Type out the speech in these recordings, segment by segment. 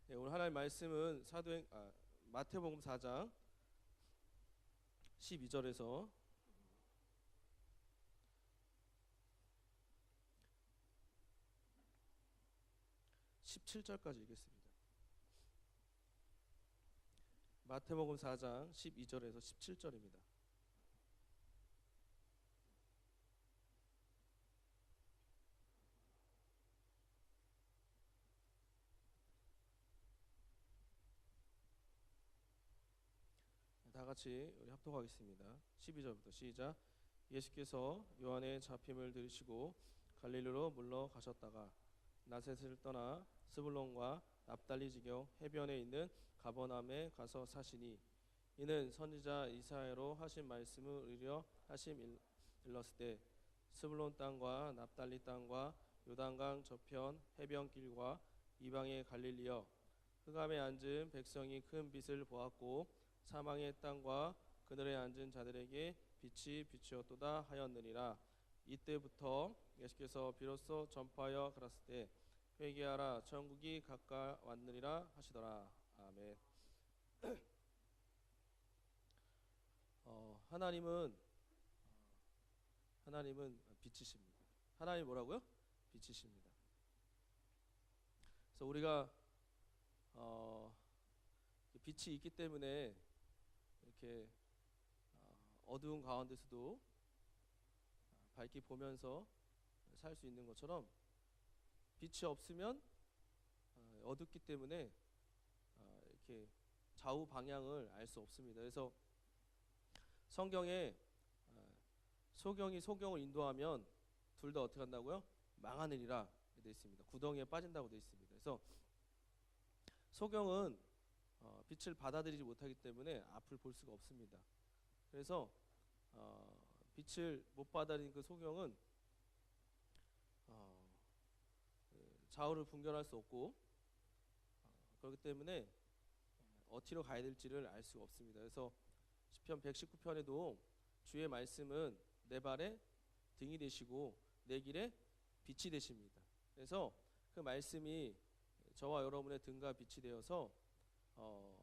네, 오늘 하나님의 말씀은 마태복음 4장 12절에서 17절까지 읽겠습니다. 마태복음 4장 12절에서 17절입니다. 다 같이 우리 합독하겠습니다. 12절부터 시작. 예수께서 요한의 잡힘을 들으시고 갈릴리로 물러가셨다가 나셋을 떠나 스불론과 납달리 지경 해변에 있는 가버나움에 가서 사시니 이는 선지자 이사야로 하신 말씀을 이루려 하심 일렀을 때 스불론 땅과 납달리 땅과 요단강 저편 해변길과 이방의 갈릴리여 흑암에 앉은 백성이 큰 빛을 보았고 사망의 땅과 그들에 앉은 자들에게 빛이 비추었도다 하였느니라. 이때부터 예수께서 비로소 전파하여 가라사대 때 회개하라 천국이 가까이 왔느니라 하시더라. 아멘. 하나님은 빛이십니다. 하나님 뭐라고요? 빛이십니다. 그래서 우리가 빛이 있기 때문에 이렇게 어두운 가운데서도 밝게 보면서 살 수 있는 것처럼 빛이 없으면 어둡기 때문에 이렇게 좌우 방향을 알 수 없습니다. 그래서 성경에 소경이 소경을 인도하면 둘 다 어떻게 한다고요? 망하느니라 되어 있습니다. 구덩이에 빠진다고 되어 있습니다. 그래서 소경은 빛을 받아들이지 못하기 때문에 앞을 볼 수가 없습니다. 그래서 빛을 못 받아들인 그 소경은 좌우를 분별할 수 없고 그렇기 때문에 어디로 가야 될지를 알 수가 없습니다. 그래서 시편 119편에도 주의 말씀은 내 발에 등이 되시고 내 길에 빛이 되십니다. 그래서 그 말씀이 저와 여러분의 등과 빛이 되어서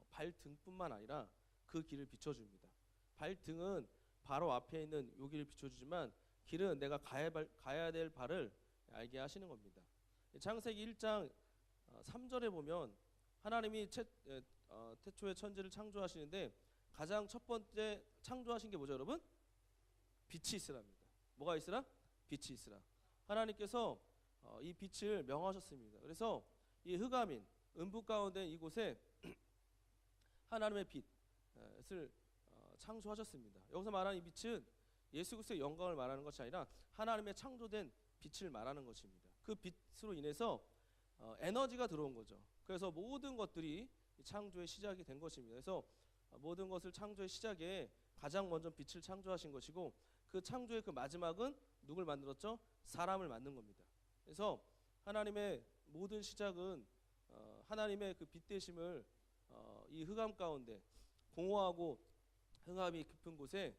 발등뿐만 아니라 그 길을 비춰줍니다. 발등은 바로 앞에 있는 요 길을 비춰주지만 길은 내가 가야 될 발을 알게 하시는 겁니다. 창세기 1장 3절에 보면 하나님이 태초에 천지를 창조하시는데 가장 첫 번째 창조하신 게 뭐죠, 여러분? 빛이 있으랍니다. 뭐가 있으라? 빛이 있으라. 하나님께서 이 빛을 명하셨습니다. 그래서 이 흑암인 음부 가운데 이곳에 하나님의 빛을 창조하셨습니다. 여기서 말하는 이 빛은 예수 그리스도의 영광을 말하는 것이 아니라 하나님의 창조된 빛을 말하는 것입니다. 그 빛으로 인해서 에너지가 들어온 거죠. 그래서 모든 것들이 창조의 시작이 된 것입니다. 그래서 모든 것을 창조의 시작에 가장 먼저 빛을 창조하신 것이고 그 창조의 그 마지막은 누굴 만들었죠? 사람을 만든 겁니다. 그래서 하나님의 모든 시작은 하나님의 그 빛 되심을 이 흑암 가운데 공허하고 흑암이 깊은 곳에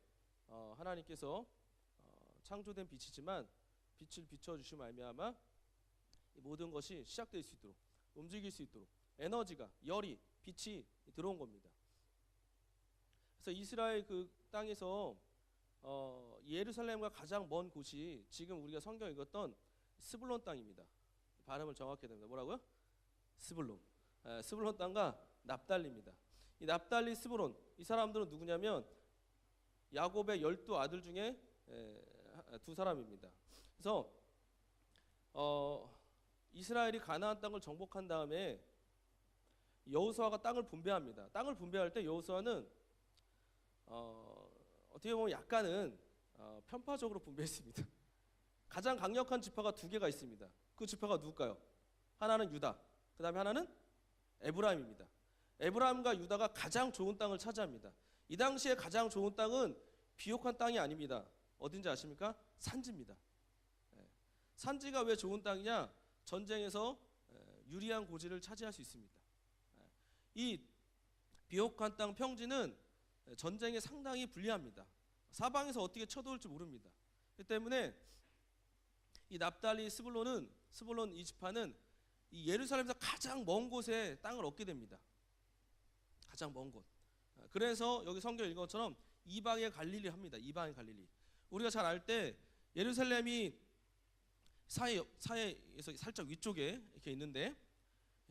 하나님께서 창조된 빛이지만 빛을 비춰주시면 말미암아 이 모든 것이 시작될 수 있도록 움직일 수 있도록 에너지가 열이 빛이 들어온 겁니다. 그래서 이스라엘 그 땅에서 예루살렘과 가장 먼 곳이 지금 우리가 성경 읽었던 스불론 땅입니다. 발음을 정확히 해야 됩니다. 뭐라고요? 스불론. 스불론 땅과 납달리입니다. 이 납달리 스불론 이 사람들은 누구냐면 야곱의 12아들 중에 두 사람입니다. 그래서 이스라엘이 가나안 땅을 정복한 다음에 여호수아가 땅을 분배합니다. 땅을 분배할 때 여호수아는 어떻게 보면 약간은 편파적으로 분배했습니다. 가장 강력한 지파가 두 개가 있습니다. 그 지파가 누굴까요? 하나는 유다, 그 다음에 하나는 에브라임입니다. 에브라임과 유다가 가장 좋은 땅을 차지합니다. 이 당시에 가장 좋은 땅은 비옥한 땅이 아닙니다. 어딘지 아십니까? 산지입니다. 산지가 왜 좋은 땅이냐? 전쟁에서 유리한 고지를 차지할 수 있습니다. 이 비옥한 땅 평지는 전쟁에 상당히 불리합니다. 사방에서 어떻게 쳐들어올지 모릅니다. 그렇기 때문에 이 납달리 스불론 이 지파는 이 예루살렘에서 가장 먼 곳에 땅을 얻게 됩니다. 가장 먼 곳. 그래서 여기 성경 읽은 것처럼 이방의 갈릴리 합니다. 이방의 갈릴리. 우리가 잘 알 때 예루살렘이 사해에서 살짝 위쪽에 이렇게 있는데,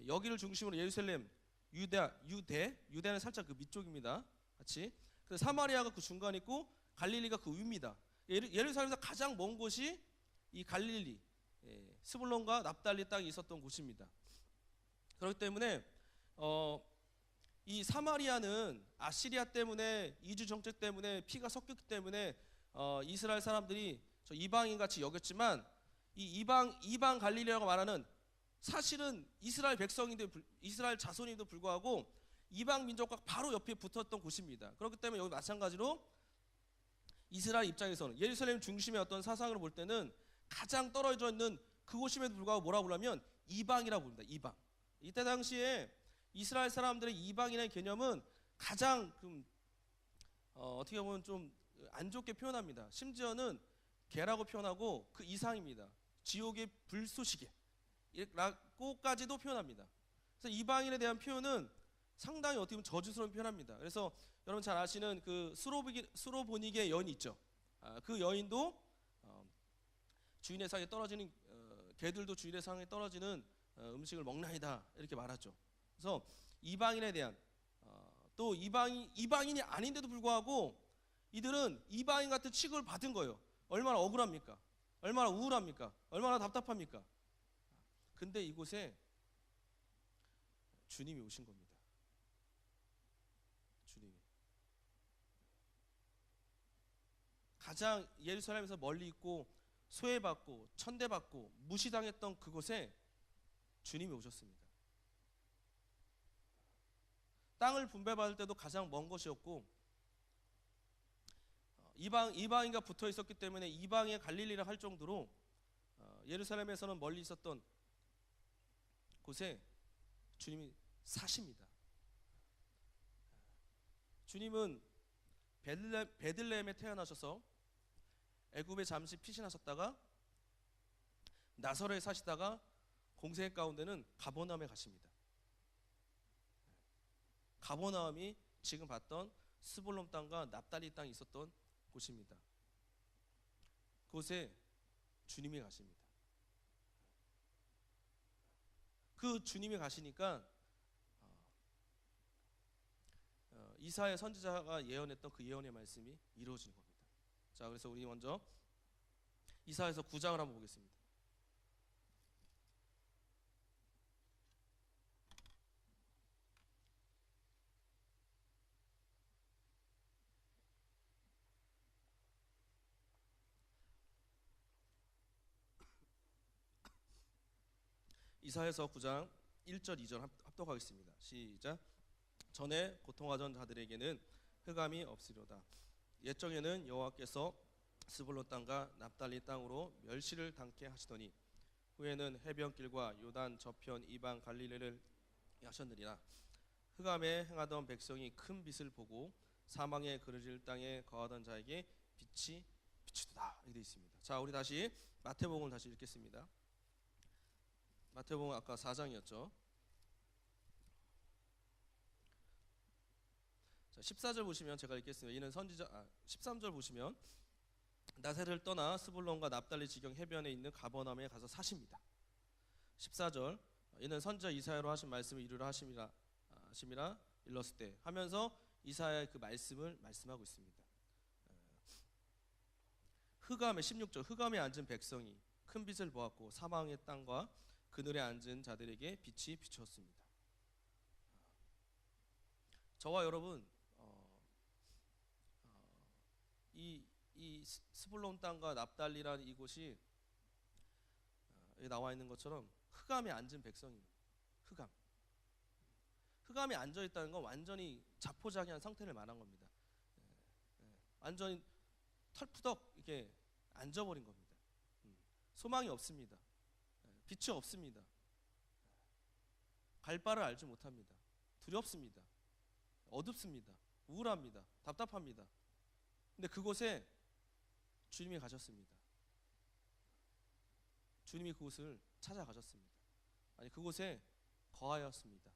여기를 중심으로 예루살렘, 유대는 살짝 그 밑쪽입니다. 같이. 그래서 사마리아가 그 중간에 있고 갈릴리가 그 위입니다. 예루살렘에서 가장 먼 곳이 이 갈릴리, 스불론과 납달리 땅이 있었던 곳입니다. 그렇기 때문에 이 사마리아는 아시리아 때문에, 이주 정책 때문에 피가 섞였기 때문에 이스라엘 사람들이 저 이방인 같이 여겼지만, 이 이방 갈릴리라고 말하는, 사실은 이스라엘 백성인데, 이스라엘 자손인데도 불구하고 이방 민족과 바로 옆에 붙었던 곳입니다. 그렇기 때문에 여기 마찬가지로 이스라엘 입장에서는 예루살렘 중심의 어떤 사상으로 볼 때는 가장 떨어져 있는 그곳임에도 불구하고 뭐라고 부르면 이방이라고 부릅니다. 이방. 이때 당시에 이스라엘 사람들의 이방이라는 개념은 가장 어떻게 보면 좀 안 좋게 표현합니다. 심지어는 개라고 표현하고 그 이상입니다. 지옥의 불쏘시개 라고까지도 표현합니다. 그래서 이방인에 대한 표현은 상당히 어떻게 보면 저주스러운 표현합니다. 그래서 여러분 잘 아시는 그 수로보니게 여인 있죠. 그 여인도 주인의 상에 떨어지는, 개들도 주인의 상에 떨어지는 음식을 먹나이다 이렇게 말하죠. 그래서 이방인에 대한, 또 이방인이 아닌데도 불구하고 이들은 이방인 같은 취급을 받은 거예요. 얼마나 억울합니까? 얼마나 우울합니까? 얼마나 답답합니까? 근데 이곳에 주님이 오신 겁니다. 주님이 가장 예루살렘에서 멀리 있고 소외받고 천대받고 무시당했던 그곳에 주님이 오셨습니다. 땅을 분배받을 때도 가장 먼 곳이었고, 이방인과 붙어 있었기 때문에 이방의 갈릴리라 할 정도로 예루살렘에서는 멀리 있었던 곳에 주님이 사십니다. 주님은 베들레헴에 태어나셔서 애굽에 잠시 피신하셨다가 나사렛에 사시다가 공생 가운데는 가버나움에 가십니다. 가버나움이 지금 봤던 스불론 땅과 납달리 땅이 있었던 곳입니다. 그곳에 주님이 가십니다. 그 주님이 가시니까 이사야 선지자가 예언했던 그 예언의 말씀이 이루어지는 겁니다. 자, 그래서 우리 먼저 이사야서 9장을 한번 보겠습니다. 이사야서 9장 1절 2절 합독하겠습니다. 시작. 전에 고통하던 자들에게는 흑암이 없으리로다. 옛적에는 여호와께서 스불론 땅과 납달리 땅으로 멸시를 당케 하시더니 후에는 해변길과 요단 저편 이방 갈릴리를 하셨느니라. 흑암에 행하던 백성이 큰 빛을 보고 사망의 그르질 땅에 거하던 자에게 빛이 비추도다. 이렇게 되어 있습니다. 자, 우리 다시 마태복음을 다시 읽겠습니다. 마태복음 아까 4장이었죠. 자, 14절 보시면 제가 읽겠습니다. 이는 13절 보시면 나사렛을 떠나 스불론과 납달리 지경 해변에 있는 가버나움에 가서 사십니다. 14절 이는 선지자 이사야로 하신 말씀을 이루라 하심이라 일렀을 때 하면서 이사야의 그 말씀을 말씀하고 있습니다. 흑암에 16절 흑암에 앉은 백성이 큰 빛을 보았고 사망의 땅과 그늘에 앉은 자들에게 빛이 비추었습니다. 저와 여러분 이 스불론 땅과 납달리라는 이곳이 나와 있는 것처럼 흑암에 앉은 백성입니다. 흑암에 앉아 있다는 건 완전히 자포자기한 상태를 말한 겁니다. 완전히 털푸덕 이렇게 앉아버린 겁니다. 소망이 없습니다. 빛이 없습니다. 갈 바를 알지 못합니다. 두렵습니다. 어둡습니다. 우울합니다. 답답합니다. 근데 그곳에 주님이 가셨습니다. 주님이 그곳을 찾아가셨습니다. 그곳에 거하였습니다.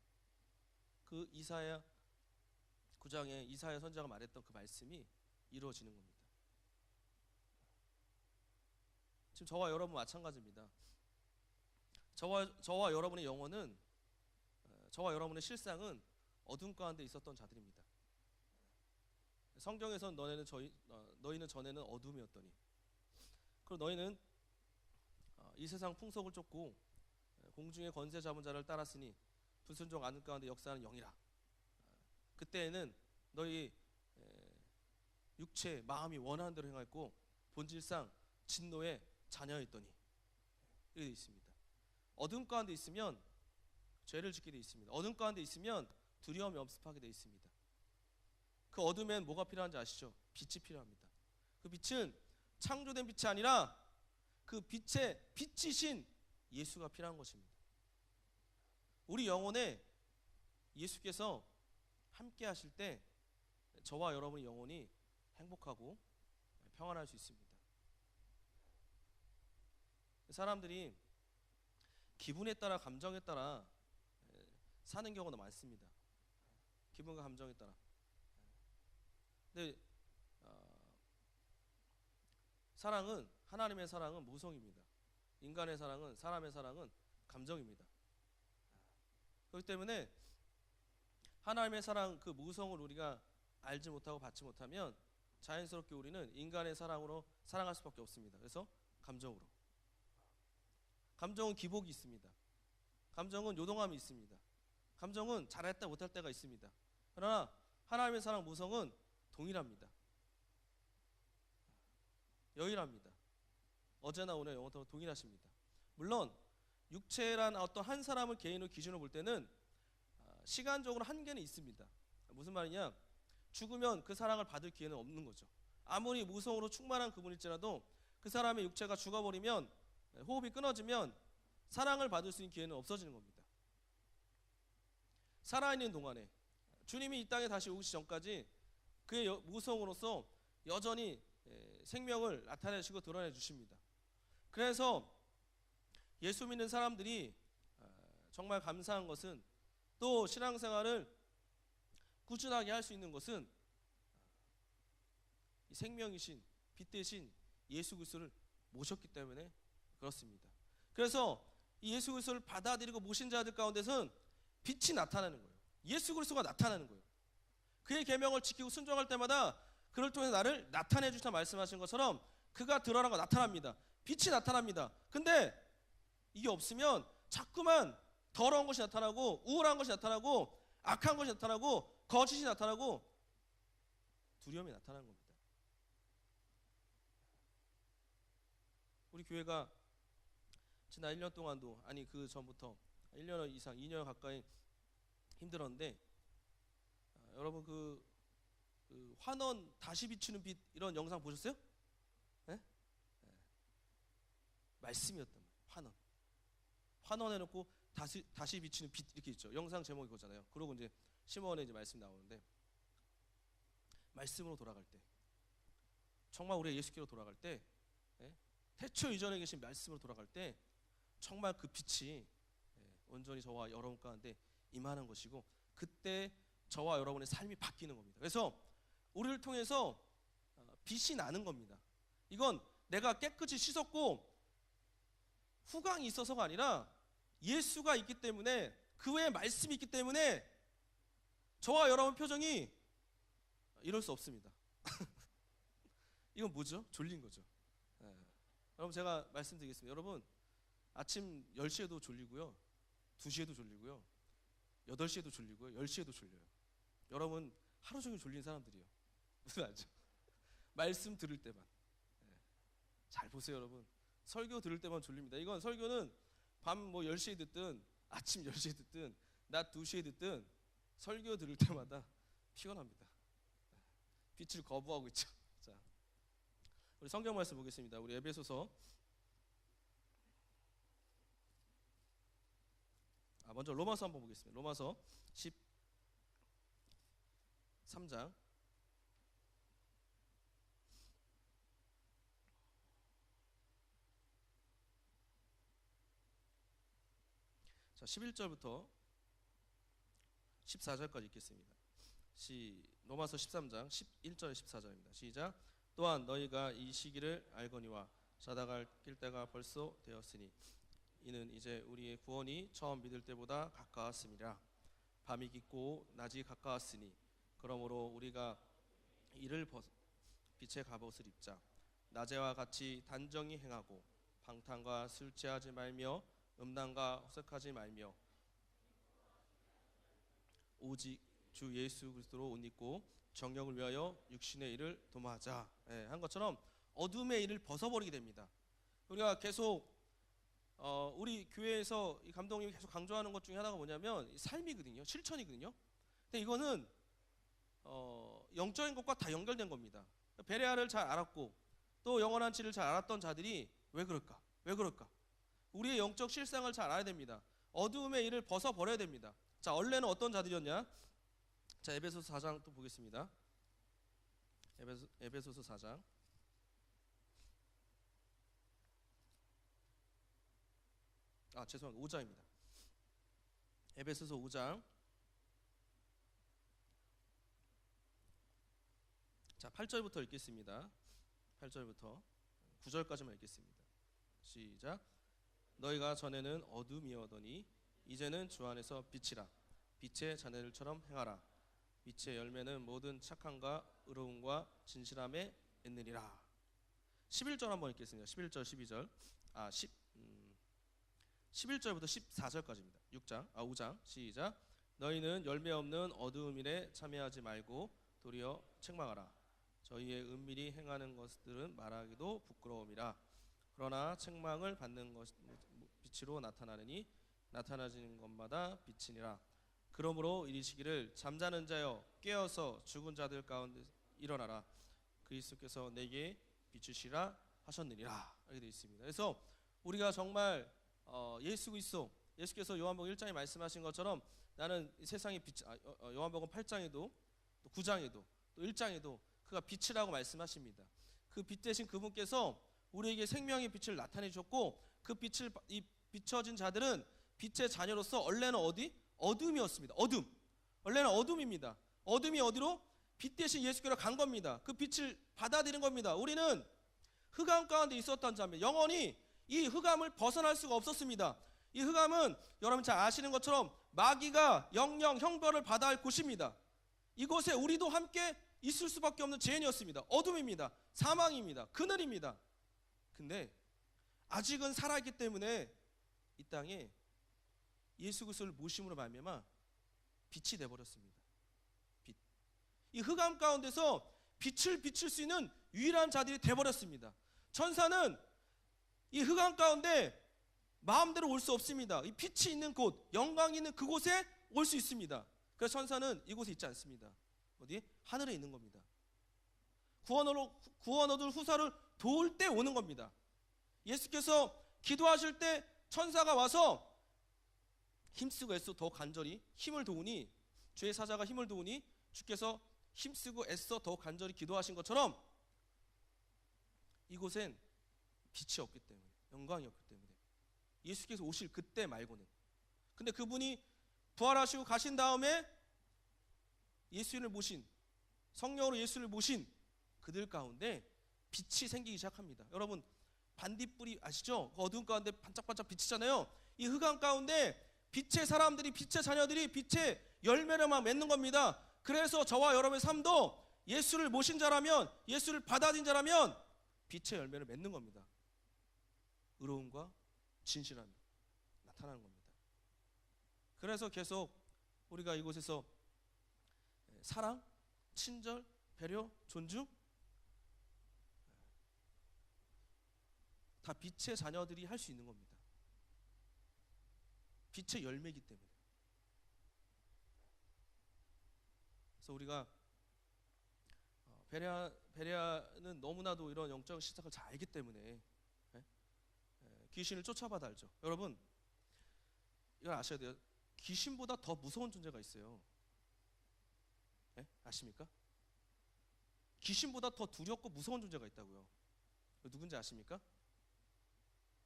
그 이사야 9장에 이사야 선지자가 말했던 그 말씀이 이루어지는 겁니다. 지금 저와 여러분 마찬가지입니다. 저와 여러분의 영혼은, 저와 여러분의 실상은 어둠 가운데 있었던 자들입니다. 성경에선 너희는 전에는 어둠이었더니, 그리고 너희는 이 세상 풍속을 쫓고 공중의 권세 잡은 자를 따랐으니 불순종 아들 가운데 역사하는 영이라. 그때에는 너희 육체 마음이 원하는 대로 행하였고 본질상 진노의 자녀였더니, 이렇게 되어 있습니다. 어둠 가운데 있으면 죄를 짓게 되어 있습니다. 어둠 가운데 있으면 두려움이 엄습하게 되어 있습니다. 그 어둠엔 뭐가 필요한지 아시죠? 빛이 필요합니다. 그 빛은 창조된 빛이 아니라 그 빛의 빛이신 예수가 필요한 것입니다. 우리 영혼에 예수께서 함께 하실 때 저와 여러분의 영혼이 행복하고 평안할 수 있습니다. 사람들이 기분에 따라, 감정에 따라 사는 경우가 많습니다. 기분과 감정에 따라. 근데 사랑은, 하나님의 사랑은 무성입니다. 인간의 사랑은, 사람의 사랑은 감정입니다. 그렇기 때문에 하나님의 사랑, 그 무성을 우리가 알지 못하고 받지 못하면 자연스럽게 우리는 인간의 사랑으로 사랑할 수밖에 없습니다. 그래서 감정으로. 감정은 기복이 있습니다. 감정은 요동함이 있습니다. 감정은 잘했다 못할 때가 있습니다. 그러나 하나님의 사랑 무성은 동일합니다. 여일합니다. 어제나 오늘 영원토록 동일하십니다. 물론 육체란 어떤 한 사람을 개인으로 기준으로 볼 때는 시간적으로 한계는 있습니다. 무슨 말이냐? 죽으면 그 사랑을 받을 기회는 없는 거죠. 아무리 무성으로 충만한 그분일지라도 그 사람의 육체가 죽어버리면, 호흡이 끊어지면 사랑을 받을 수 있는 기회는 없어지는 겁니다. 살아있는 동안에, 주님이 이 땅에 다시 오시기 전까지 그의 무성으로서 여전히 생명을 나타내시고 드러내 주십니다. 그래서 예수 믿는 사람들이 정말 감사한 것은, 또 신앙생활을 꾸준하게 할 수 있는 것은 이 생명이신, 빛 대신 예수 그리스도를 모셨기 때문에 그렇습니다. 그래서 이 예수 그리스도를 받아들이고 모신 자들 가운데서는 빛이 나타나는 거예요. 예수 그리스도가 나타나는 거예요. 그의 계명을 지키고 순종할 때마다 그를 통해 나를 나타내 주시다 말씀하신 것처럼 그가 드러나고 나타납니다. 빛이 나타납니다. 근데 이게 없으면 자꾸만 더러운 것이 나타나고, 우울한 것이 나타나고, 악한 것이 나타나고, 거짓이 나타나고, 두려움이 나타나는 겁니다. 우리 교회가 지난 1년 동안도, 아니 그 전부터 1년 이상, 2년 가까이 힘들었는데, 여러분 그 환원 다시 비추는 빛, 이런 영상 보셨어요? 네? 네. 말씀이었단 말이에요. 환원해놓고 다시 비추는 빛, 이렇게 있죠. 영상 제목이 그거잖아요. 그러고 이제 시몬의 이제 말씀 나오는데, 말씀으로 돌아갈 때, 정말 우리가 예수께로 돌아갈 때, 태초 이전에 계신 말씀으로 돌아갈 때 정말 그 빛이 온전히 저와 여러분 가운데 임하는 것이고, 그때 저와 여러분의 삶이 바뀌는 겁니다. 그래서 우리를 통해서 빛이 나는 겁니다. 이건 내가 깨끗이 씻었고 후광이 있어서가 아니라 예수가 있기 때문에, 그 외에 말씀이 있기 때문에 저와 여러분 표정이 이럴 수 없습니다. 이건 뭐죠? 졸린 거죠. 여러분 제가 말씀드리겠습니다. 여러분 아침 10시에도 졸리고요, 2시에도 졸리고요, 8시에도 졸리고요, 10시에도 졸려요. 여러분 하루 종일 졸린 사람들이에요. 무슨 말이죠? 말씀 들을 때만. 잘 보세요 여러분. 설교 들을 때만 졸립니다. 이건 설교는 밤 뭐 10시에 듣든 아침 10시에 듣든 낮 2시에 듣든 설교 들을 때마다 피곤합니다. 빛을 거부하고 있죠. 자, 우리 성경 말씀 보겠습니다. 우리 에베소서, 먼저 로마서 한번 보겠습니다. 로마서 13장 자, 11절부터 14절까지 읽겠습니다. 로마서 13장 11절 14절입니다. 시작. 또한 너희가 이 시기를 알거니와 자다갈 길 때가 벌써 되었으니 이는 이제 우리의 구원이 처음 믿을 때보다 가까웠음이라. 밤이 깊고 낮이 가까웠으니 그러므로 우리가 이를 빛의 갑옷을 입자. 낮에와 같이 단정히 행하고 방탕과 술 취하지 말며 음란과 호색하지 말며 오직 주 예수 그리스도로 옷 입고 정욕을 위하여 육신의 일을 도모하자. 한 것처럼 어둠의 일을 벗어버리게 됩니다. 우리가 계속 우리 교회에서 이 감독님이 계속 강조하는 것 중에 하나가 뭐냐면 삶이거든요. 실천이거든요. 근데 이거는 영적인 것과 다 연결된 겁니다. 베레아를 잘 알았고 또 영원한 치를 잘 알았던 자들이 왜 그럴까? 왜 그럴까? 우리의 영적 실상을 잘 알아야 됩니다. 어두움의 일을 벗어버려야 됩니다. 자, 원래는 어떤 자들이었냐? 자, 에베소서 4장 또 보겠습니다. 에베소서 4장 죄송합니다. 5장입니다. 에베소서 5장 자, 8절부터 읽겠습니다. 8절부터 9절까지만 읽겠습니다. 시작. 너희가 전에는 어둠이었더니 이제는 주 안에서 빛이라. 빛의 자녀들처럼 행하라. 빛의 열매는 모든 착함과 의로움과 진실함에 있느니라. 11절 한번 읽겠습니다. 11절 12절 11절부터 14절까지입니다. 5장 시작. 너희는 열매 없는 어두움 일에 참여하지 말고 도리어 책망하라. 저희의 은밀히 행하는 것들은 말하기도 부끄러움이라. 그러나 책망을 받는 것 빛으로 나타나느니 나타나지는 것마다 빛이니라. 그러므로 이르시기를 잠자는 자여 깨어서 죽은 자들 가운데 일어나라. 그리스도께서 내게 비추시라 하셨느니라. 이렇게 되어 있습니다. 그래서 우리가 정말 예수 그리스도, 예수께서 요한복음 1장에 말씀하신 것처럼 나는 이 세상의 빛, 요한복음 8장에도 또 9장에도 또 1장에도 그가 빛이라고 말씀하십니다. 그 빛 대신 그분께서 우리에게 생명의 빛을 나타내 주셨고 그 빛을 비춰진 자들은 빛의 자녀로서 원래는 어둠이었습니다. 어둠. 원래는 어둠입니다. 어둠이 어디로? 빛 대신 예수께로 간 겁니다. 그 빛을 받아들인 겁니다. 우리는 흑암 가운데 있었던 자입니다. 영원히 이 흑암을 벗어날 수가 없었습니다. 이 흑암은 여러분 잘 아시는 것처럼 마귀가 영영 형벌을 받아야 할 곳입니다. 이곳에 우리도 함께 있을 수밖에 없는 죄인이었습니다. 어둠입니다. 사망입니다. 그늘입니다. 근데 아직은 살아있기 때문에 이 땅에 예수 그리스도를 모심으로 말미암아 빛이 되어버렸습니다. 빛. 이 흑암 가운데서 빛을 비출 수 있는 유일한 자들이 되어버렸습니다. 천사는 이 흑암 가운데 마음대로 올 수 없습니다. 이 빛이 있는 곳, 영광이 있는 그곳에 올 수 있습니다. 그래서 천사는 이곳에 있지 않습니다. 어디? 하늘에 있는 겁니다. 구원 얻을 후사를 도울 때 오는 겁니다. 예수께서 기도하실 때 천사가 와서 힘쓰고 애써 더 간절히 힘을 도우니, 주의 사자가 힘을 도우니 주께서 힘쓰고 애써 더 간절히 기도하신 것처럼 이곳엔 빛이 없기 때문에, 영광이 없기 때문에 예수께서 오실 그때 말고는. 근데 그분이 부활하시고 가신 다음에 예수를 모신, 성령으로 예수를 모신 그들 가운데 빛이 생기기 시작합니다. 여러분 반딧불이 아시죠? 그 어두운 가운데 반짝반짝 비치잖아요. 이 흑암 가운데 빛의 사람들이, 빛의 자녀들이 빛의 열매를 막 맺는 겁니다. 그래서 저와 여러분의 삶도 예수를 모신 자라면, 예수를 받아들인 자라면 빛의 열매를 맺는 겁니다. 의로움과 진실함이 나타나는 겁니다. 그래서 계속 우리가 이곳에서 사랑, 친절, 배려, 존중 다 빛의 자녀들이 할 수 있는 겁니다. 빛의 열매이기 때문에. 그래서 우리가 베레아는 너무나도 이런 영적 시작을 잘 알기 때문에 귀신을 쫓아봐도 알죠. 여러분 이걸 아셔야 돼요. 귀신보다 더 무서운 존재가 있어요. 아십니까? 귀신보다 더 두렵고 무서운 존재가 있다고요. 누군지 아십니까?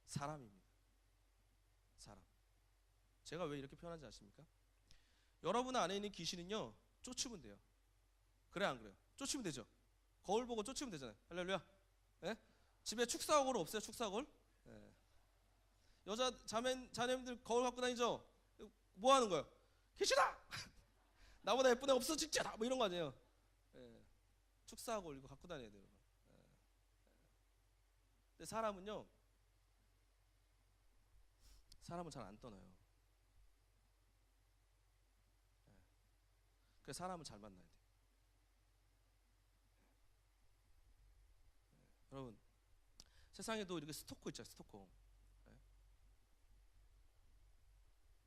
사람입니다. 사람. 제가 왜 이렇게 표현하는지 아십니까? 여러분 안에 있는 귀신은요, 쫓으면 돼요. 그래 안 그래요? 쫓으면 되죠. 거울 보고 쫓으면 되잖아요. 할렐루야. 예? 집에 축사거울 없어요? 축사거울? 예. 여자 자녀님들 거울 갖고 다니죠? 뭐 하는 거예요? 귀신아! 나보다 예쁜 애 없어 진짜! 뭐 이런 거 아니에요. 예. 축사거울 이거 갖고 다녀야 돼요. 예. 근데 사람은 잘 안 떠나요. 예. 그래서 사람은 잘 만나야 돼요. 예. 여러분, 세상에도 이렇게 스토커 있잖아요. 스토커. 예.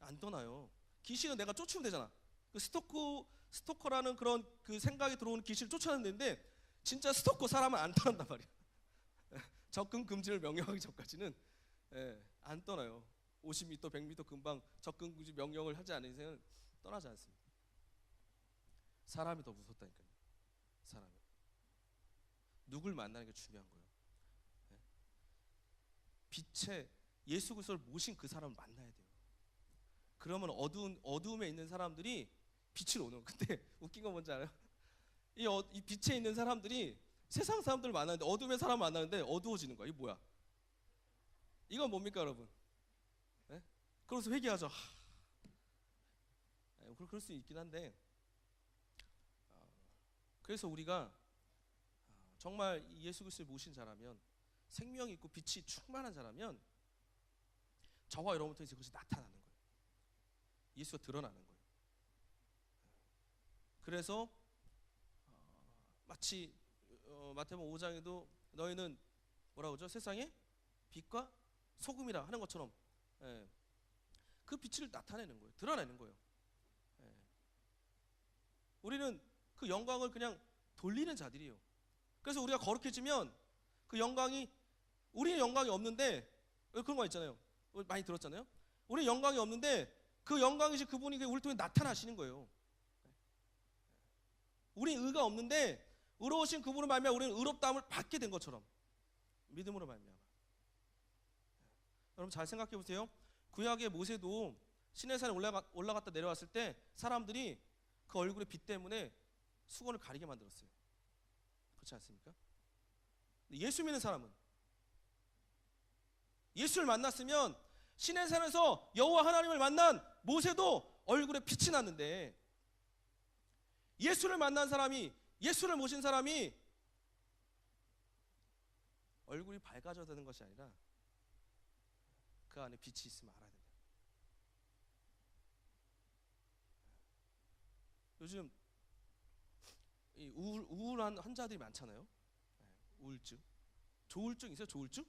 안 떠나요. 귀신은 내가 쫓으면 되잖아. 그 스토커라는 그런 그 생각이 들어오는 귀신을 쫓아내는데 진짜 스토커 사람은 안 떠난단 말이야. 접근 금지를 명령하기 전까지는 안 떠나요. 50m, 100m 금방 접근 금지 명령을 하지 않은 이상은 떠나지 않습니다. 사람이 더 무섭다니까요. 사람이. 누굴 만나는 게 중요한 거예요. 빛에 예수 그리스도를 모신 그 사람을 만나야 돼요. 그러면 어두움에 있는 사람들이 빛으로 오는 거예요. 근데 웃긴 건 뭔지 알아요? 이 빛에 있는 사람들이 세상 사람들 만나는데 어둠의 사람 만나는데 어두워지는 거야. 이게 뭐야? 이건 뭡니까 여러분? 네? 그래서 회개하죠. 그럴 수 있긴 한데 그래서 우리가 정말 예수 그리스도를 모신 자라면 생명이 있고 빛이 충만한 자라면 저와 여러분 통해서 그것이 나타나는 거예요. 예수가 드러나는 거예요. 그래서 마치 마태복음 5장에도 너희는 뭐라고 하죠? 세상의 빛과 소금이라 하는 것처럼 그 빛을 나타내는 거예요. 드러내는 거예요. 우리는 그 영광을 그냥 돌리는 자들이에요. 그래서 우리가 거룩해지면 그 영광이 우리는 영광이 없는데 그런 거 있잖아요. 많이 들었잖아요. 우리는 영광이 없는데 그 영광이신 그분이 우리 통해 나타나시는 거예요. 우리 의가 없는데 의로우신 그분을 말미암아 우리는 의롭다함을 받게 된 것처럼 믿음으로 말미암아. 여러분 잘 생각해 보세요. 구약의 모세도 시내산에 올라갔다 내려왔을 때 사람들이 그 얼굴의 빛 때문에 수건을 가리게 만들었어요. 그렇지 않습니까? 예수 믿는 사람은 예수를 만났으면 시내산에서 여호와 하나님을 만난 모세도 얼굴에 빛이 났는데 예수를 만난 사람이 예수를 모신 사람이 얼굴이 밝아져야 되는 것이 아니라 그 안에 빛이 있으면 알아야 된다. 요즘 이 우울한 환자들이 많잖아요. 우울증. 조울증 있어요? 조울증?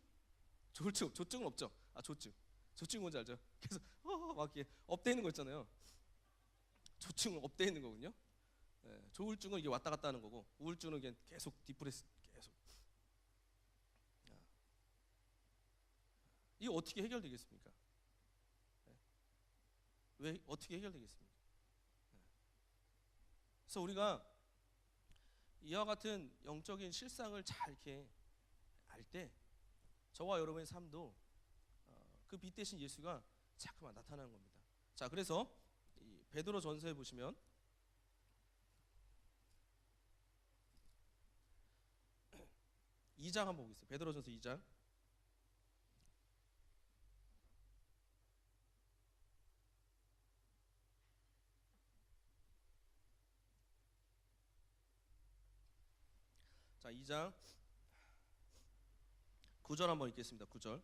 조증은 없죠. 조증 뭔지 알죠? 계속 막 이렇게 업돼 있는 거 있잖아요. 조증은 업돼 있는 거군요. 조울증은 이게 왔다 갔다 하는 거고 우울증은 그냥 계속 디프레스 계속. 이거 어떻게 해결되겠습니까? 왜 어떻게 해결되겠습니까? 그래서 우리가 이와 같은 영적인 실상을 잘 이렇게 알 때 저와 여러분의 삶도 그 빛 대신 예수가 자꾸만 나타나는 겁니다. 자, 그래서 이 베드로 전서에 보시면 2장 한번 보겠습니다. 베드로 전서 2장. 자, 2장 9절 한번 읽겠습니다. 9절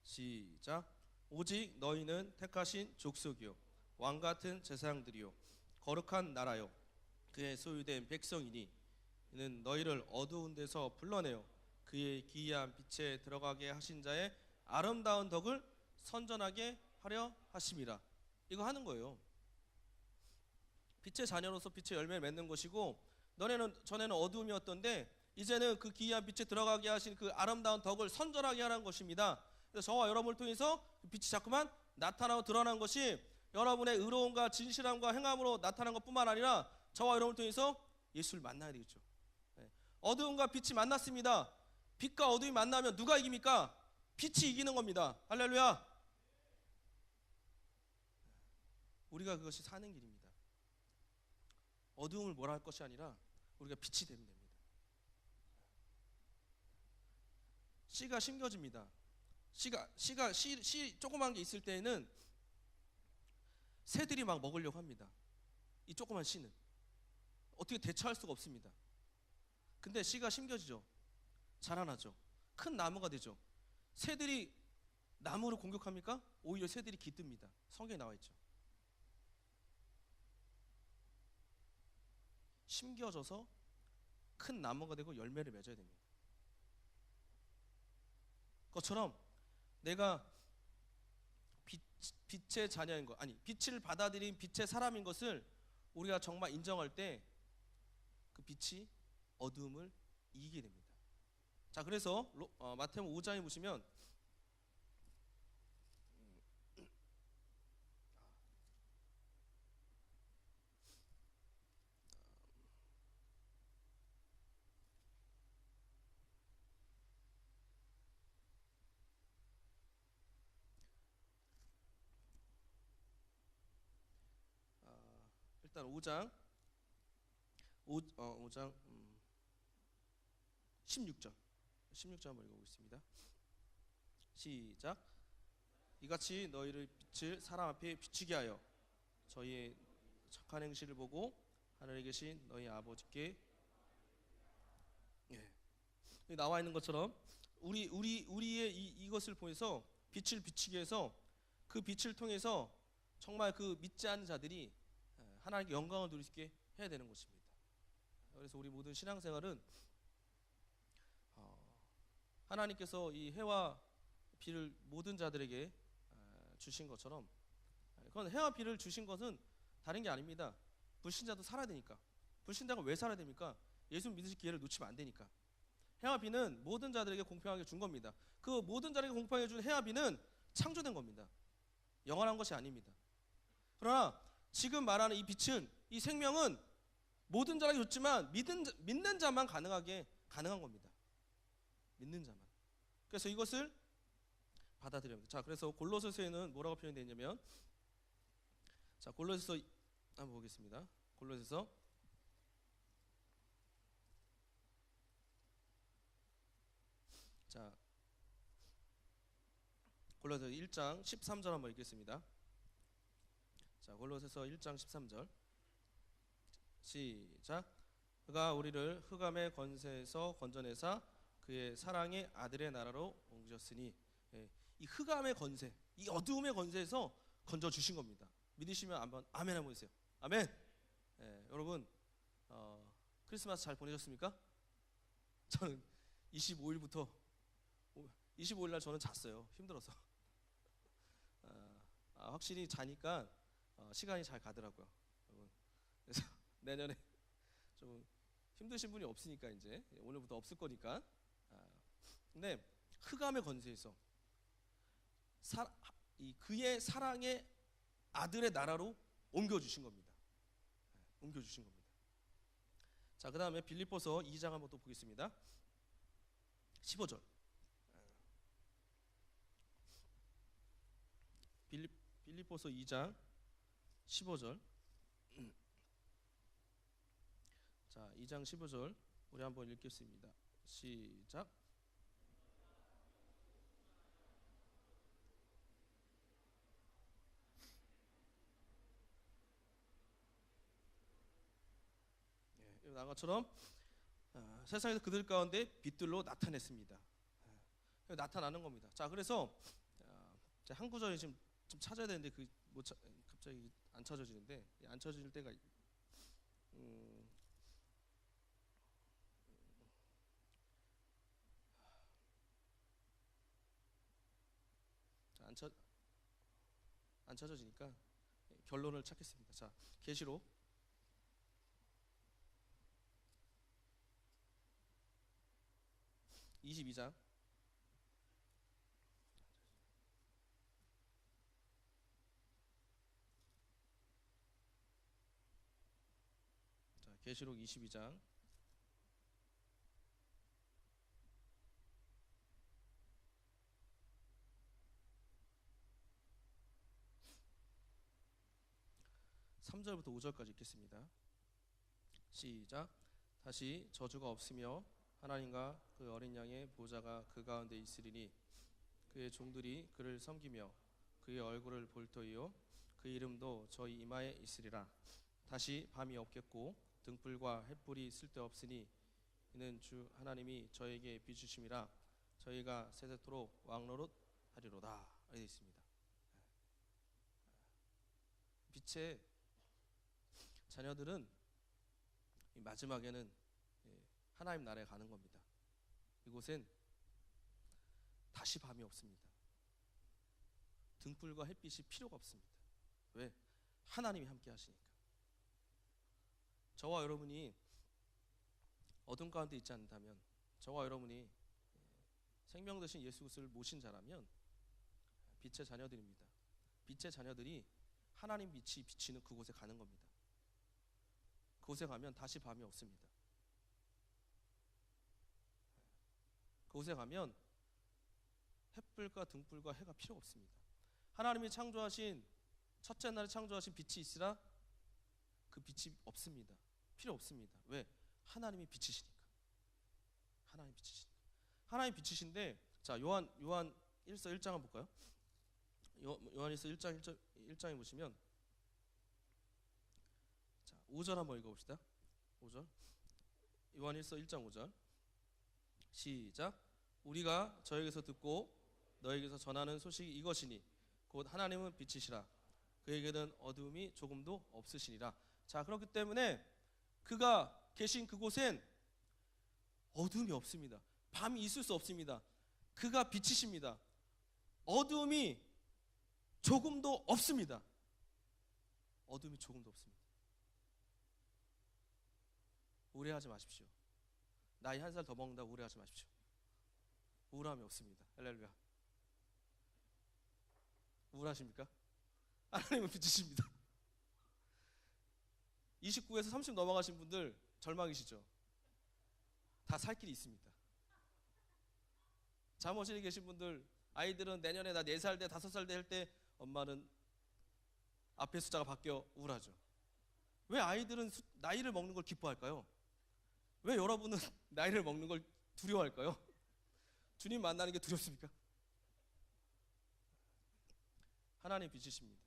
시작. 오직 너희는 택하신 족속이요 왕같은 제사장들이요 거룩한 나라요 그의 소유된 백성이니 이는 너희를 어두운 데서 불러내어 그의 기이한 빛에 들어가게 하신 자의 아름다운 덕을 선전하게 하려 하심이라. 이거 하는 거예요. 빛의 자녀로서 빛의 열매를 맺는 것이고 너네는 전에는 어두움이었던데 이제는 그 기이한 빛에 들어가게 하신 그 아름다운 덕을 선전하게 하라는 것입니다. 그래서 저와 여러분을 통해서 빛이 자꾸만 나타나고 드러난 것이 여러분의 의로움과 진실함과 행함으로 나타난 것뿐만 아니라 저와 여러분을 통해서 예수를 만나야 되겠죠. 어두움과 빛이 만났습니다. 빛과 어두움이 만나면 누가 이깁니까? 빛이 이기는 겁니다. 할렐루야. 우리가 그것이 사는 길입니다. 어두움을 몰아할 것이 아니라 우리가 빛이 되면 됩니다. 씨가 심겨집니다. 씨 조그만 게 있을 때에는 새들이 막 먹으려고 합니다. 이 조그만 씨는 어떻게 대처할 수가 없습니다. 근데 씨가 심겨지죠. 자라나죠. 큰 나무가 되죠. 새들이 나무를 공격합니까? 오히려 새들이 깃듭니다. 성경에 나와 있죠. 심겨져서 큰 나무가 되고 열매를 맺어야 됩니다. 그것처럼 내가 빛의 자녀인 것, 아니 빛을 받아들인 빛의 사람인 것을 우리가 정말 인정할 때 그 빛이 어두움을 이기게 됩니다. 자, 그래서 마태복음 5장에 보시면 일단 5장 16절 한번 읽어보겠습니다. 시작. 이같이 너희를 빛을 사람 앞에 비추게 하여 저희의 착한 행실을 보고 하늘에 계신 너희 아버지께, 나와 있는 것처럼 우리의 이것을 보여서 빛을 비추기 위해서 그 빛을 통해서 정말 그 믿지 않는 자들이 하나님께 영광을 누릴 수 있게 해야 되는 것입니다. 그래서 우리 모든 신앙생활은 하나님께서 이 해와 비를 모든 자들에게 주신 것처럼, 그건 해와 비를 주신 것은 다른 게 아닙니다. 불신자도 살아야 되니까. 불신자가 왜 살아야 됩니까? 예수 믿으실 기회를 놓치면 안 되니까. 해와 비는 모든 자들에게 공평하게 준 겁니다. 그 모든 자들에게 공평하게 준 해와 비는 창조된 겁니다. 영원한 것이 아닙니다. 그러나 지금 말하는 이 빛은, 이 생명은 모든 자에게 줬지만 믿는 자만 가능한 겁니다. 믿는 자만. 그래서 이것을 받아들여야 합니다. 자, 그래서 골로새서에는 뭐라고 표현되어 있냐면, 자, 골로새서 한번 보겠습니다. 골로새서 자, 골로새서 1장 13절 한번 읽겠습니다. 자, 골로새서 1장 13절 시작. 그가 우리를 흑암의 권세에서 건져내사 그의 사랑의 아들의 나라로 옮기셨으니, 이 흑암의 권세, 이 어두움의 권세에서 건져주신 겁니다. 믿으시면 한번 아멘 한번 해주세요. 아멘. 여러분 크리스마스 잘 보내셨습니까? 저는 25일 날 저는 잤어요. 힘들어서. 확실히 자니까 시간이 잘 가더라고요. 여러분. 그래서 내년에 좀 힘드신 분이 없으니까 이제 오늘부터 없을 거니까. 근데 흑암의 권세에서 그의 사랑의 아들의 나라로 옮겨주신 겁니다. 옮겨주신 겁니다. 자, 그 다음에 빌립보서 2장 한번 또 보겠습니다. 15절. 빌립보서 2장 15절. 자, 2장 15절 우리 한번 읽겠습니다. 시작. 나온 것처럼 세상에서 그들 가운데 빛들로 나타냈습니다. 나타나는 겁니다. 자, 그래서 한 구절이 지금 좀 찾아야 되는데 갑자기 안 찾아지는데, 안 찾아질 때가 안 찾아지니까 결론을 찾겠습니다. 자, 계시록 22장 계시록 22장 3절부터 5절까지 읽겠습니다. 시작. 다시 저주가 없으며 하나님과 그 어린 양의 보좌가 그 가운데 있으리니 그의 종들이 그를 섬기며 그의 얼굴을 볼 터이요 그 이름도 저희 이마에 있으리라. 다시 밤이 없겠고 등불과 햇불이 쓸데없으니 이는 주 하나님이 저에게 비추심이라. 저희가 세세토록 왕노릇 하리로다. 이렇게 되어 있습니다. 빛의 자녀들은 마지막에는 하나님 나라에 가는 겁니다. 이곳엔 다시 밤이 없습니다. 등불과 햇빛이 필요가 없습니다. 왜? 하나님이 함께 하시니까. 저와 여러분이 어둠 가운데 있지 않다면, 저와 여러분이 생명 되신 예수 그리스도를 모신 자라면 빛의 자녀들입니다. 빛의 자녀들이 하나님 빛이 비치는 그곳에 가는 겁니다. 그곳에 가면 다시 밤이 없습니다. 그곳에 가면 햇불과 등불과 해가 필요 없습니다. 하나님이 창조하신 첫째 날에 창조하신 빛이 있으라 그 빛이 없습니다. 필요 없습니다. 왜? 하나님이 빛이시니까. 하나님 빛이시니까. 하나님 빛이신데, 자, 요한 1서 1장 한번 볼까요? 요한일서 1장에 보시면, 자, 5절 한번 읽어봅시다. 5절. 요한일서 1장 5절. 시작. 우리가 저에게서 듣고 너에게서 전하는 소식이 이것이니 곧 하나님은 빛이시라. 그에게는 어두움이 조금도 없으시니라. 자, 그렇기 때문에 그가 계신 그곳엔 어두움이 없습니다. 밤이 있을 수 없습니다. 그가 빛이십니다. 어두움이 조금도 없습니다. 어둠이 조금도 없습니다. 우울해하지 마십시오. 나이 한 살 더 먹는다고 우울해하지 마십시오. 우울함이 없습니다. 할렐루야. 우울하십니까? 하나님은 빛이십니다. 29에서 30 넘어가신 분들 절망이시죠? 다 살 길이 있습니다. 잠옷실에 계신 분들, 아이들은 내년에 나 4살 돼 5살 돼 할 때 엄마는 앞에 숫자가 바뀌어 우울하죠. 왜 아이들은 나이를 먹는 걸 기뻐할까요? 왜 여러분은 나이를 먹는 걸 두려워할까요? 주님 만나는 게 두렵습니까? 하나님 빛이십니다.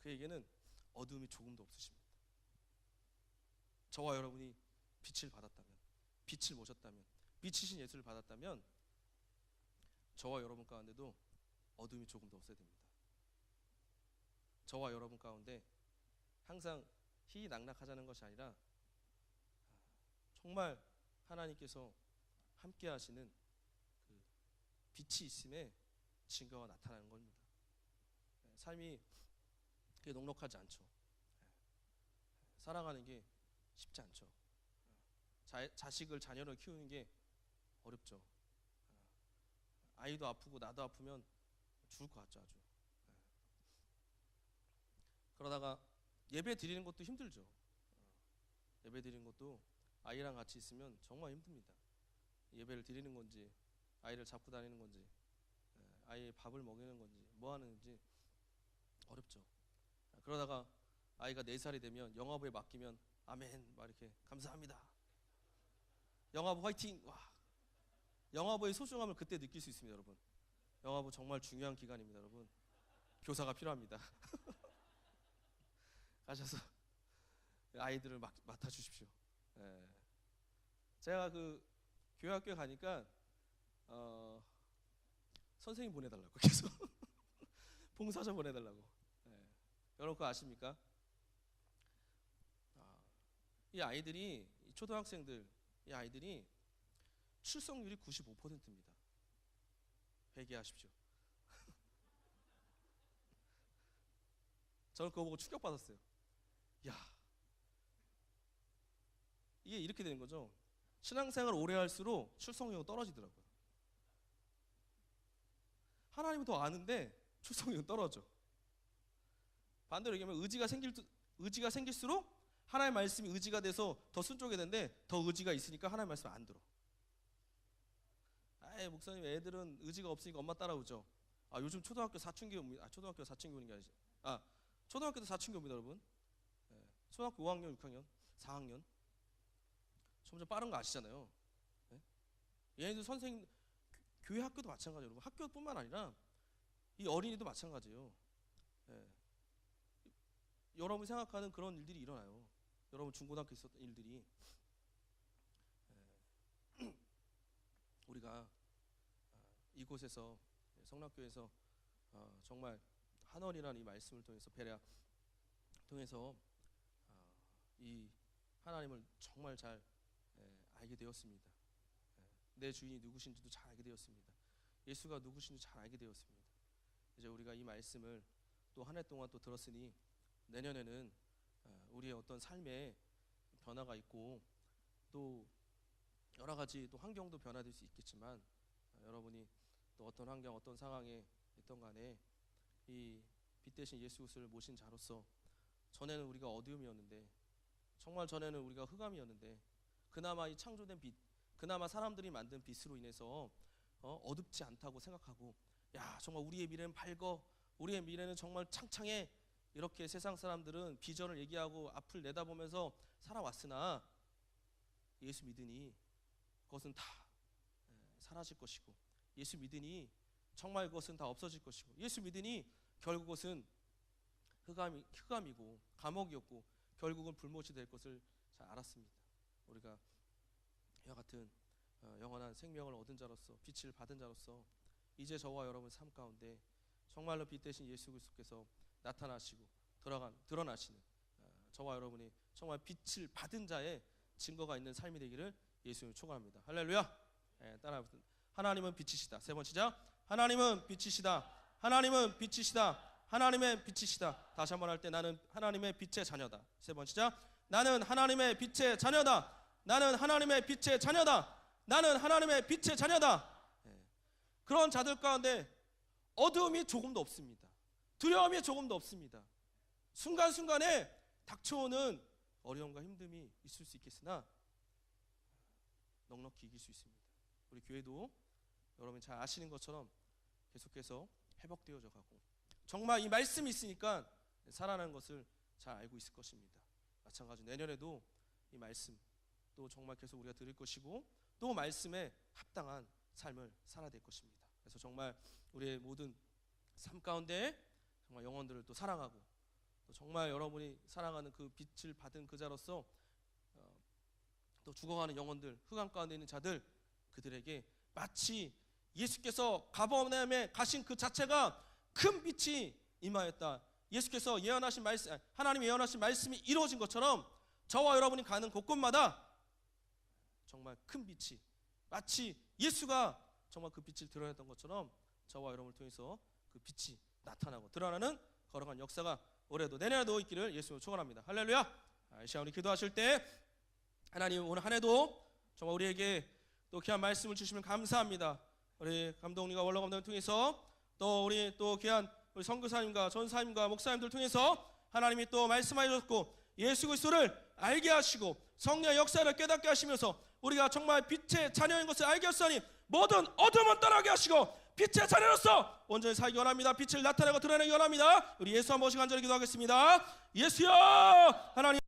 그에게는 어둠이 조금도 없으십니다. 저와 여러분이 빛을 받았다면, 빛을 모셨다면, 빛이신 예수를 받았다면 저와 여러분 가운데도 어둠이 조금도 없어야 됩니다. 저와 여러분 가운데 항상 희희낙낙하자는 것이 아니라 정말 하나님께서 함께 하시는 그 빛이 있음에 증거가 나타나는 겁니다. 삶이 그게 녹록하지 않죠. 살아가는 게 쉽지 않죠. 자식을, 자녀를 키우는 게 어렵죠. 아이도 아프고 나도 아프면 죽을 것 같죠, 아주. 그러다가 예배 드리는 것도 힘들죠. 예배 드리는 것도 아이랑 같이 있으면 정말 힘듭니다. 예배를 드리는 건지, 아이를 잡고 다니는 건지, 아이의 밥을 먹이는 건지, 뭐 하는지 어렵죠. 그러다가 아이가 4살이 되면 영화부에 맡기면 아멘 막 이렇게 감사합니다. 영화부 화이팅! 와, 영화부의 소중함을 그때 느낄 수 있습니다, 여러분. 영화부 정말 중요한 기간입니다, 여러분. 교사가 필요합니다. 가셔서 아이들을 맡아주십시오. 제가 그 교회 학교에 가니까 선생님 보내달라고 계속 봉사자 보내달라고. 여러분 그거 아십니까? 이 아이들이, 이 초등학생들, 이 아이들이 출석률이 95%입니다. 회개하십시오. 저는 그거 보고 충격받았어요. 야, 이게 이렇게 되는 거죠. 신앙생활을 오래 할수록 출석률이 떨어지더라고요. 하나님은 더 아는데 출석률이 떨어져. 반대로 얘기하면 의지가 생길수록 하나님의 말씀이 의지가 돼서 더 순종하게 되는데 더 의지가 있으니까 하나님의 말씀 안 들어. 아이, 목사님 애들은 의지가 없으니까 엄마 따라오죠. 요즘 초등학교 사춘기 옵니다. 초등학교 사춘기 오는 게 아니지. 초등학교도 사춘기 옵니다, 여러분. 초등학교 5학년, 6학년, 4학년 점점 빠른 거 아시잖아요. 네? 얘네들 선생님, 교회 학교도 마찬가지예요. 여러분, 학교뿐만 아니라 이 어린이도 마찬가지예요. 네. 여러분이 생각하는 그런 일들이 일어나요. 여러분 중고등학교 있었던 일들이. 네. 우리가 이곳에서 성락교에서 정말 한월이라는 이 말씀을 통해서 베레아 통해서 이 하나님을 정말 잘 알게 되었습니다. 내 주인이 누구신지도 잘 알게 되었습니다. 예수가 누구신지 잘 알게 되었습니다. 이제 우리가 이 말씀을 또 한 해 동안 또 들었으니 내년에는 우리의 어떤 삶에 변화가 있고 또 여러 가지 또 환경도 변화될 수 있겠지만 여러분이 또 어떤 환경, 어떤 상황에 있던 간에 이 빛 대신 예수 그리스도를 모신 자로서 전에는 우리가 어두움이었는데 정말 전에는 우리가 흑암이었는데 그나마 이 창조된 빛, 그나마 사람들이 만든 빛으로 인해서 어둡지 않다고 생각하고 야 정말 우리의 미래는 밝어, 우리의 미래는 정말 창창해, 이렇게 세상 사람들은 비전을 얘기하고 앞을 내다보면서 살아왔으나 예수 믿으니 그것은 다 사라질 것이고 예수 믿으니 정말 그것은 다 없어질 것이고 예수 믿으니 결국 그것은 흑암이고 감옥이었고 결국은 불못이 될 것을 잘 알았습니다. 우리가 이와 같은 영원한 생명을 얻은 자로서 빛을 받은 자로서 이제 저와 여러분 삶 가운데 정말로 빛 대신 예수 그리스도께서 나타나시고 드러나시는 저와 여러분이 정말 빛을 받은 자의 증거가 있는 삶이 되기를 예수님을 축원합니다. 할렐루야. 따라합시다. 하나님은 빛이시다. 세 번 시작. 하나님은 빛이시다. 하나님은 빛이시다. 하나님의 빛이시다. 다시 한번 할 때 나는 하나님의 빛의 자녀다. 세 번 시작. 나는 하나님의 빛의 자녀다. 나는 하나님의 빛의 자녀다. 나는 하나님의 빛의 자녀다. 그런 자들 가운데 어두움이 조금도 없습니다. 두려움이 조금도 없습니다. 순간순간에 닥쳐오는 어려움과 힘듦이 있을 수 있겠으나 넉넉히 이길 수 있습니다. 우리 교회도 여러분이 잘 아시는 것처럼 계속해서 회복되어져 가고 정말 이 말씀이 있으니까 살아나는 것을 잘 알고 있을 것입니다. 마찬가지로 내년에도 이 말씀 또 정말 계속 우리가 들을 것이고 또 말씀에 합당한 삶을 살아야 될 것입니다. 그래서 정말 우리의 모든 삶 가운데 정말 영혼들을 또 사랑하고 또 정말 여러분이 사랑하는 그 빛을 받은 그 자로서 또 죽어가는 영혼들, 흑암 가운데 있는 자들, 그들에게 마치 예수께서 가버나움에 가신 그 자체가 큰 빛이 임하였다. 예수께서 예언하신 말씀, 하나님이 예언하신 말씀이 이루어진 것처럼 저와 여러분이 가는 곳곳마다 정말 큰 빛이 마치 예수가 정말 그 빛을 드러냈던 것처럼 저와 여러분을 통해서 그 빛이 나타나고 드러나는 걸어간 역사가 올해도 내년에도 있기를 예수님으로 축원합니다. 할렐루야. 이 시간 우리 기도하실 때 하나님 오늘 한 해도 정말 우리에게 또 귀한 말씀을 주시면 감사합니다. 우리 감독님과 원로 감독을 통해서 또 우리 또 귀한 우리 선교사님과 전사님과 목사님들 통해서 하나님이 또 말씀하여 주셨고 예수 그리스도를 알게 하시고 성령의 역사를 깨닫게 하시면서 우리가 정말 빛의 자녀인 것을 알게 하시니 모든 어둠은 떠나게 하시고 빛의 자녀로서 온전히 살기 원합니다. 빛을 나타내고 드러내기 원합니다. 우리 예수 한 번씩 간절히 기도하겠습니다. 예수여 하나님